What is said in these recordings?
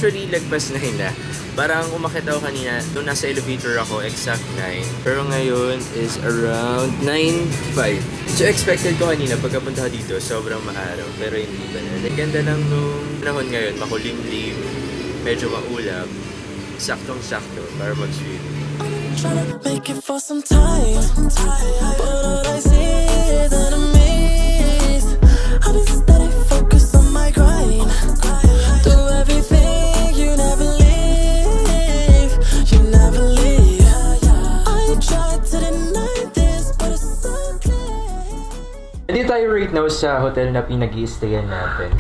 Actually, lagpas 9 na. Parang umakit ako kanina, nung nasa elevator ako, exact 9. Pero ngayon is around 9:05. So expected ko kanina, pagkapunta ko dito, sobrang maaraw. Pero hindi ba na. Ganda lang nung panahon ngayon, makulimlim, medyo maulap. Saktong-sakto para mag-swim. Tryna make it for some time, but all I see is enemies. I've been steady focused on my grind. Do everything, you never leave, you never leave. I try to deny this, but it's so clear. Hindi tayo right now sa hotel na pinag-i-stayan natin.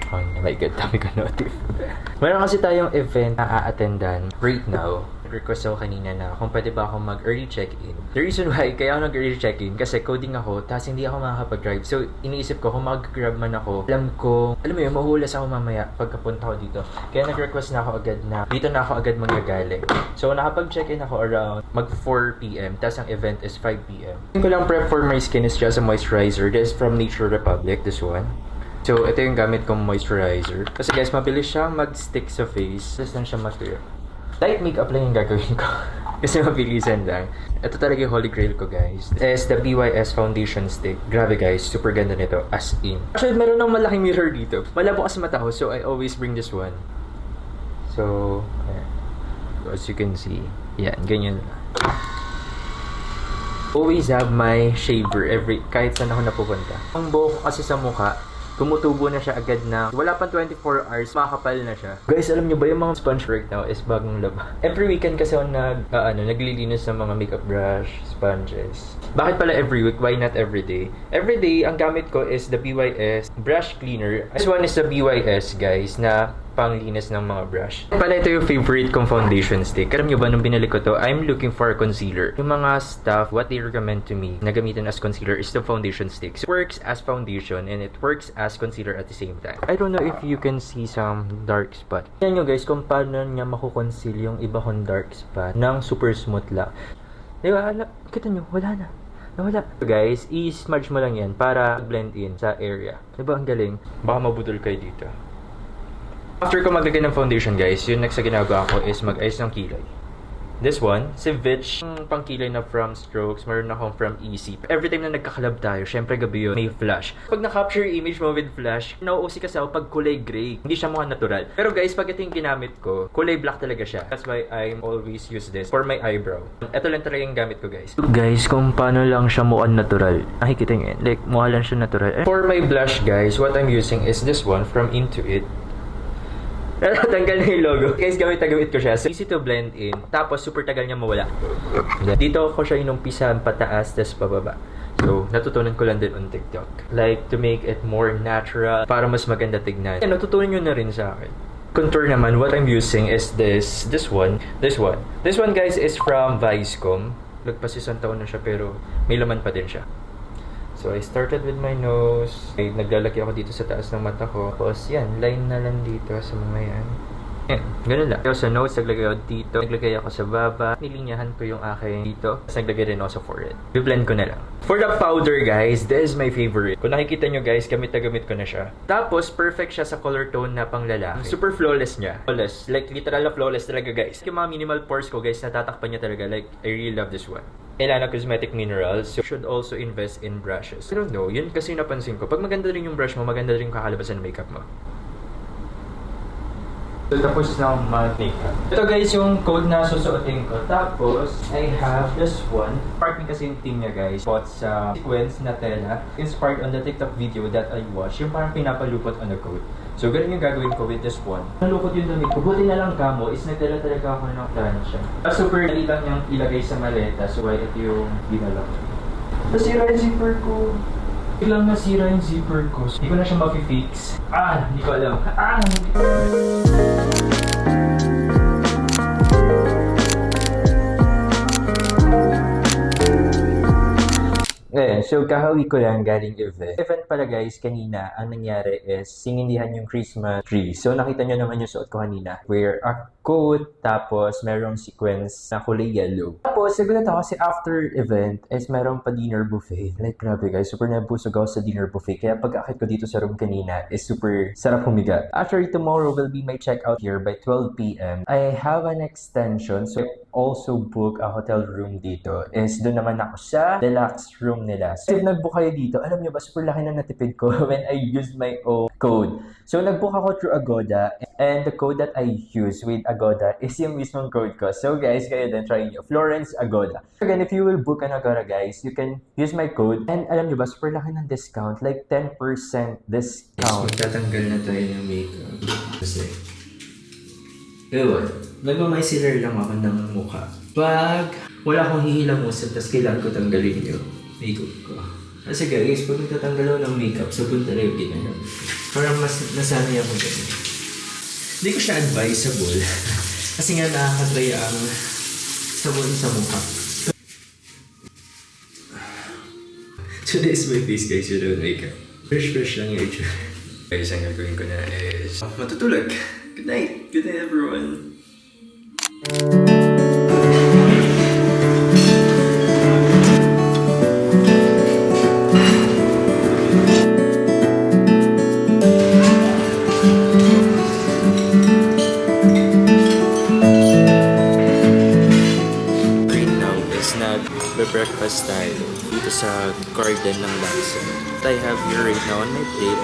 Oh my god, dami ko notif. Meron kasi tayong event na a-attendan right now. Request ako kanina na kung pwede ba ako mag-early check-in. The reason why kaya ako nag-early check-in kasi coding ako, tapos hindi ako makakapag-drive. So, iniisip ko kung mag-grab man ako, alam mo yun, mahulas ako mamaya pagkapunta ko dito. Kaya nag-request na ako agad na dito na ako agad manggagaling. So, nakapag-check-in ako around mag-4 p.m. Tapos ang event is 5 p.m. Yung ko lang prep for my skin is just a moisturizer. This is from Nature Republic, this one. So, ito yung gamit kong moisturizer. Kasi guys, mabilis siya mag-stick sa face. Tapos lang siya matuyo. Light makeup lang yung gagawin ko. Kasi mabilisan lang. Ito talaga yung holy grail ko, guys. This is the BYS Foundation Stick. Grabe, guys. Super ganda nito. As in. Actually, meron ng malaking mirror dito. Malabo kasi mata ko, so I always bring this one. So, as you can see, yan, ganyan. Always have my shaver kahit saan ako napupunta. Ang buhok ko kasi sa mukha, tumutubo na siya agad na wala pang 24 hours, makakapal na siya. Guys, alam niyo ba yung mga sponge right now is bagong laba. Every weekend kasi ako naglilinis ng mga makeup brush, sponges. Bakit pala every week? Why not every day? Every day, ang gamit ko is the BYS brush cleaner. This one is the BYS, guys, na panglinis ng mga brush. Pala ito yung favorite kong foundation stick. Alam nyo ba, nung binili ko to, I'm looking for a concealer. Yung mga stuff, what they recommend to me na gamitin as concealer is the foundation stick. So, it works as foundation and it works as concealer at the same time. I don't know if you can see some dark spot. Yan nyo guys, kung paano niya makukonceal yung iba kong dark spot ng super smooth lang. Diba? Kita nyo, wala na. Nawala. So guys, i-smudge mo lang yan para blend in sa area. Diba ang galing? Baka mabudol kayo dito. After ko maglagay ng foundation guys, yung next na ginagawa ko is mag-ayos ng kilay. This one, si Vitch, yung pangkilay na from Strokes, meron akong from Easy. Every time na nagkakalab tayo, syempre gabi yun, may flash. Pag na-capture yung image mo with flash, nauusi kasi ako pag kulay gray. Hindi siya mukhang natural. Pero guys, pag ito yung ginamit ko, kulay black talaga siya. That's why I always use this for my eyebrow. Ito lang talaga yung gamit ko guys. Guys, kung paano lang siya mukhang natural. Nakikita nyo yun, like mukha lang siya natural. For my blush guys, what I'm using is this one from Intuit. Tanggal na yung logo. Guys, gamit ko siya. So, easy to blend in. Tapos, super tagal niya mawala. Dito ko siya inumpisahan pataas, tas pababa. So, natutunan ko lang din on TikTok. Like, to make it more natural, para mas maganda tignan. Yan, natutunan nyo na rin sa akin. Contour naman, what I'm using is this one. This one, guys, is from Vicecom. Lagpas isang taon na siya, pero may laman pa din siya. So, I started with my nose. Okay, naglalaki ako dito sa taas ng mata ko. Tapos, yan, line na lang dito sa mga yan. Yan, ganun lang. So, sa nose, naglagay ako dito. Naglagay ako sa baba. Nilinyahan ko yung akin dito. Tapos, naglagay rin ako sa forehead. I-blend ko na lang. For the powder, guys, this is my favorite. Kung nakikita nyo, guys, gamit na gamit ko na siya. Tapos, perfect siya sa color tone na pang lalaki. Super flawless niya. Flawless. Like, literal na flawless talaga, guys. Yung mga minimal pores ko, guys, natatakpan niya talaga. Like, I really love this one. Kailangan cosmetic minerals, so should also invest in brushes. I don't know, yun kasi napansin ko. Pag maganda rin yung brush mo, maganda rin yung kakalabasan ng makeup mo. So, tapos na ang makeup. Ito guys, yung code na susuotin ko. Tapos, I have this one. Part me kasi yung team niya guys. Bought sa sequence na tela. Inspired on the TikTok video that I watched. Yung parang pinapalupot on the code. So, ganun yung gagawin ko with this one. Nalukot yung damit ko. Buti na lang kamo is nagdala talaga ako ng plancha. Super dali lang niyang ilagay sa maleta. So, why ito yung dinala ko. Nasira yung zipper ko. Biglang nasira yung zipper ko. So, hindi ko na siya mafi-fix. Hindi ko alam. So kahawi ko lang galing event. Event pala guys, kanina, ang nangyari is sinindihan yung Christmas tree. So nakita nyo naman yung suot ko kanina. Where coat, tapos merong sequence na kulay yellow. Tapos, nagulat ako kasi after event is merong pa dinner buffet. Like, grabe guys, super nabusog ako sa dinner buffet. Kaya pag-akit ko dito sa room kanina is super sarap humiga. Actually, tomorrow will be my checkout here by 12 p.m. I have an extension, so I also book a hotel room dito. Is doon naman ako sa deluxe room nila. So, if nag-book kayo dito, alam nyo ba, super laki na natipid ko when I use my own code. So, nag-book ako through Agoda, and the code that I use with Agoda is yung mismong code ko. So, guys, kayo din, try nyo. Florence Agoda. Again, if you will book an Agoda, guys, you can use my code. And alam nyo ba, super laki ng discount. Like, 10% discount. Magtatanggal na tayo ng makeup. Kasi, ewan, nagmamay-sealer lang ako ng mukha. Pag wala akong hihilamusan, tapos kailangan ko tanggalin yung makeup ko. Kasi guys, pag nagtatanggal ako ng makeup, sabon talaga yung ginagawa. Parang mas nasanay ako dyan. Hindi ko siya advisable. Kasi nga nakakatry ang sabon sa mukha. So this is my face guys, without makeup. Fresh lang yung itsura. Guys, ang gagawin ko na is matutulog. Good night! Good night everyone! Breakfast tayo dito sa garden ng Laksa. I have here right now on my plate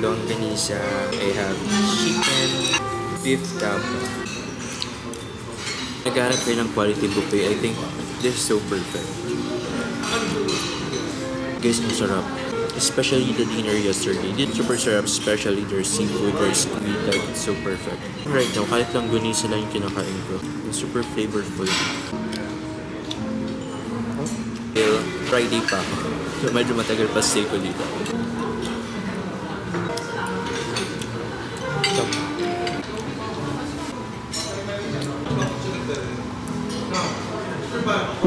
longganisa, I have chicken, beef tapa. Naghanap kayo ng quality buffet. I think this is so perfect. Guys, ang sarap. Especially the dinner yesterday. It's super sarap, especially their seafood, their squid, like it's so perfect. Right now, kahit longganisa lang yung kinakain ko. It's super flavorful. Friday pa ako. So medyo matagal pa stay ko dito.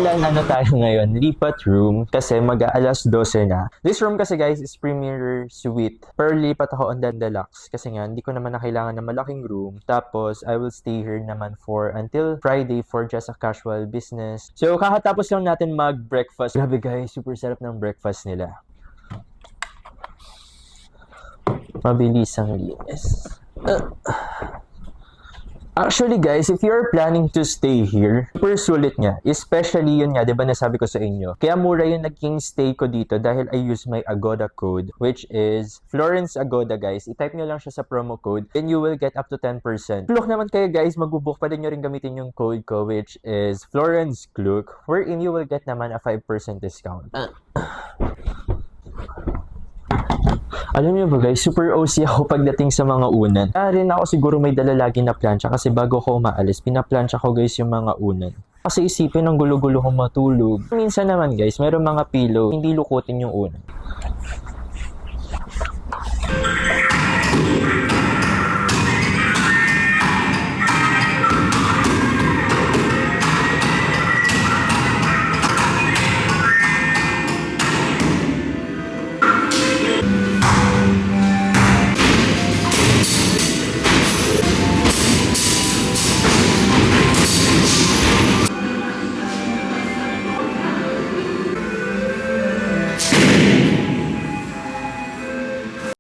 Ano tayo ngayon? Lipat room kasi mag-aalas 12 na. This room kasi guys is premier suite. Pero lipat ako on the deluxe kasi nga hindi ko naman na kailangan ng malaking room. Tapos I will stay here naman for until Friday for just a casual business. So kakatapos lang natin mag-breakfast. Grabe guys, super sarap ng breakfast nila. Mabilis ang linis. Actually guys, if you're planning to stay here, super sulit niya. Especially yun nga, di ba nasabi ko sa inyo. Kaya mura yung naging stay ko dito dahil I use my Agoda code, which is Florence Agoda guys. I-type nyo lang siya sa promo code, then you will get up to 10%. Look naman kayo guys, mag-book pa din nyo rin gamitin yung code ko, which is Florence Klook, wherein you will get naman a 5% discount. Alam niyo ba guys, super OC ako pagdating sa mga unan. Kaya rin ako siguro may dala lagi na plancha kasi bago ko umaalis, pinaplancha ko guys yung mga unan. Kasi isipin ng gulo-gulo kong matulog. Minsan naman guys, mayroong mga pillow, hindi lukutin yung unan.